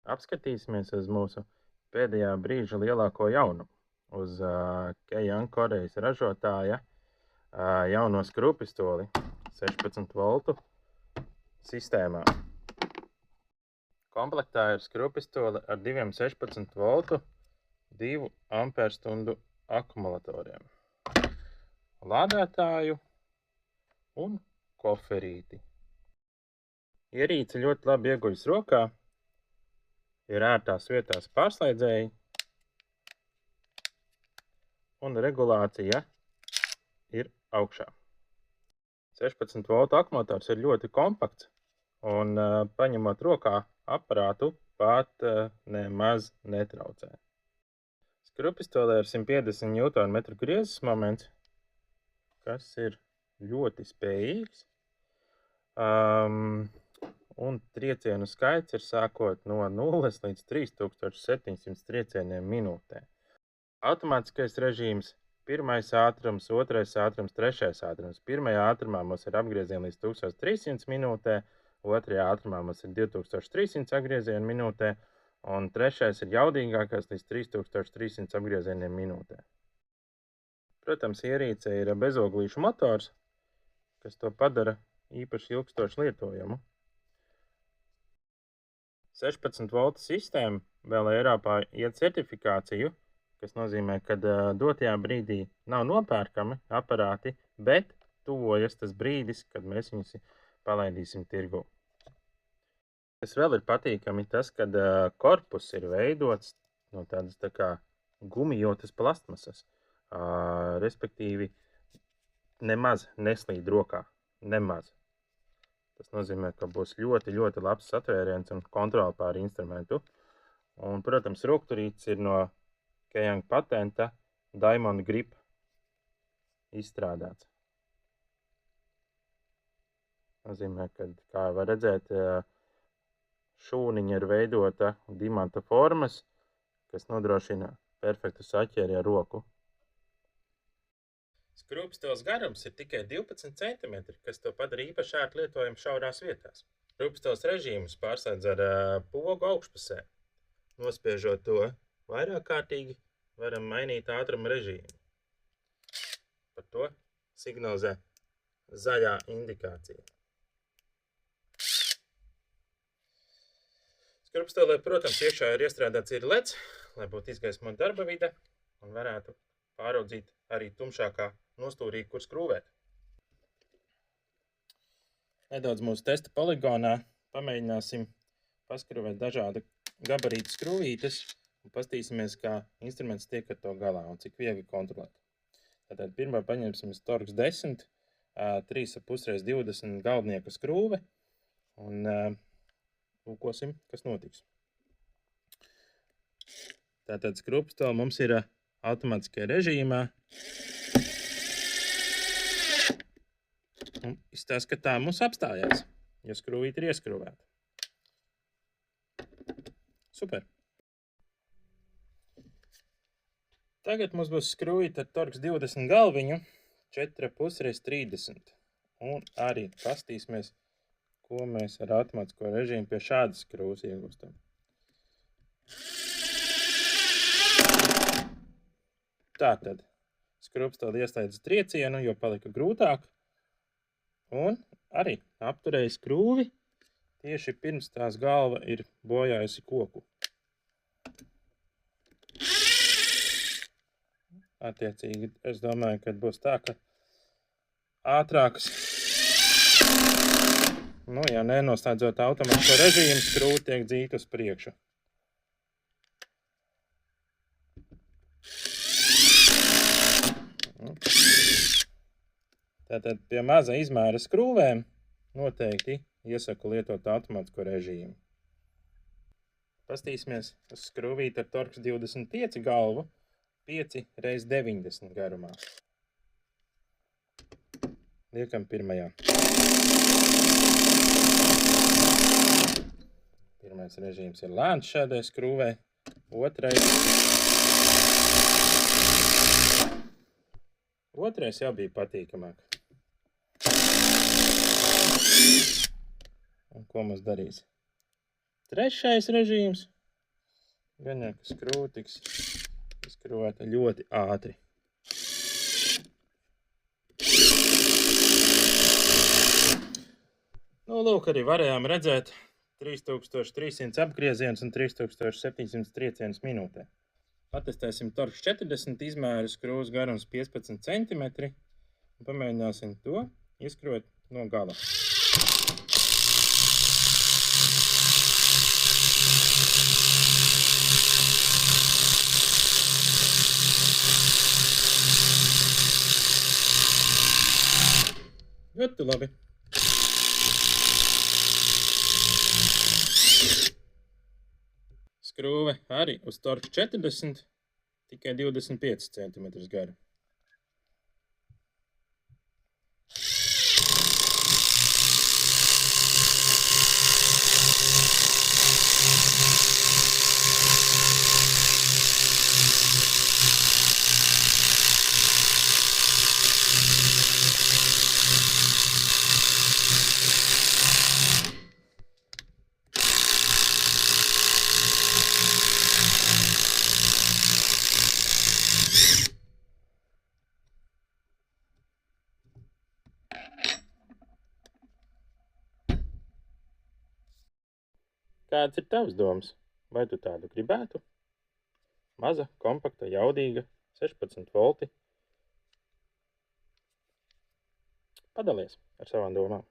Apskatīsimies uz mūsu pēdējā brīža lielāko jaunumu, uz Kejang Korejas ražotāja jauno skrūvpistoli 16 voltu sistēmā. Komplektā ir skrūvpistole ar diviem 16 voltu 2 amperstundu akumulatoriem, lādētāju un koferīti. Ierīce ļoti labi ieguļas rokā, ir ērtās vietās pārslēdzēji un regulācija ir augšā. 16 voltu akumulators ir ļoti kompakts un paņemot rokā aparātu pat nemaz netraucē. Skrūvpistolē ir 150 Nm griezes moments, kas ir ļoti spējīgs. Un triecienu skaits ir sākot no 0 līdz 3700 triecieniem minūtē. Automātiskais režīms, pirmais ātrums, otrais ātrums, trešais ātrums. Pirmajā ātrumā mums ir apgriezieni līdz 1300 minūtē, otrajā ātrumā mums ir 2300 apgriezieni minūtē, un trešais ir jaudīgākais līdz 3300 apgriezieniem minūtē. Protams, ierīce ir bezoglīšu motors, kas to padara īpaši ilgstoši lietojamu. 16 voltu sistēma vēl Eiropā iet certifikāciju, kas nozīmē, ka dotajā brīdī nav nopērkami aparāti, bet tuvojas tas brīdis, kad mēs viņus palaidīsim tirgu. Kas vēl ir patīkami, tas, kad korpus ir veidots no tādas tā kā gumijotas plastmasas, respektīvi nemaz neslīd rokā, nemaz. Tas nozīmē, ka būs ļoti, ļoti labs satvēriens un kontrole pār instrumentu. Un, protams, rokturītis ir no Kejang patenta Diamond Grip izstrādāts. Nozīmē, ka, kā var redzēt, šūniņa ir veidota dimanta formas, kas nodrošina perfektu saķeri ar roku. Skrūvpistoles garums ir tikai 12 cm, kas to padara īpaši ērti lietojumu šaurās vietās. Skrūvpistoles režīmus pārslēdz ar pogu augšpusē. Nospiežot to vairāk kārtīgi, varam mainīt ātruma režīmu. Par to signalizē zaļā indikācija. Skrūvpistolē, protams, iekšā ir iestrādāts ir LEDs, lai būtu izgaismota darba vide un varētu pāraudzīt arī tumšākā nostūrī, kur skrūvēt. Nedaudz mūsu testa poligonā pamēģināsim paskrūvēt dažādu gabarītu skrūvītes un pastīsimies, kā instruments tiek ar to galā un cik viegli kontrolēt. Tātad pirmā paņemsim Torx 10, 3,5x20 galdnieka skrūve un lūkosim, kas notiks. Tātad skrūvpistole mums ir automātiskajā režīmā. Un izstāsta, ka tā mums apstājās, jo skrūvīte ir ieskrūvēta. Super! Tagad mums būs skrūvīte ar Torx 20 galviņu 4,5x30. Un arī pastīsimies, ko mēs ar automātisko režīmu pie šādas skrūves iegūstam. Tātad skrūvpistole ieslēdz triecienu, jo palika grūtāk. Un arī apturēja skrūvi tieši pirms tās galva ir bojājusi koku. Attiecīgi, es domāju, ka būs tā, ka ātrākas, ja nenoslēdzot automātisko režīmu, skrūve tiek dzīta uz priekšu. Tātad pie maza izmēra skrūvēm noteikti iesaku lietot automātisko režīmu. Pastīsimies uz skrūvīti ar Torx 25 galvu 5x90 garumā. Liekam pirmajā. Pirmais režīms ir lēns šādai skrūvē, otrais jau bija patīkamāk. Un ko mums darīs? Trešais režīms Gan jau, ka skrūve tiks izskrūvēta ļoti ātri. Nu, lūk, arī varējām redzēt 3300 apgriezienus un 3700 triecienus minūtē. Patestēsim torks 40 izmēru, skrūves garums 15 cm un pamēģināsim to ieskrūvēt no gala. Ļoti labi. Skrūve arī uz torks 40, tikai 25 cm gara. Kāds ir tavs domas? Vai tu tādu gribētu? Maza, kompakta, jaudīga, 16 volti. Padalies ar savām domām.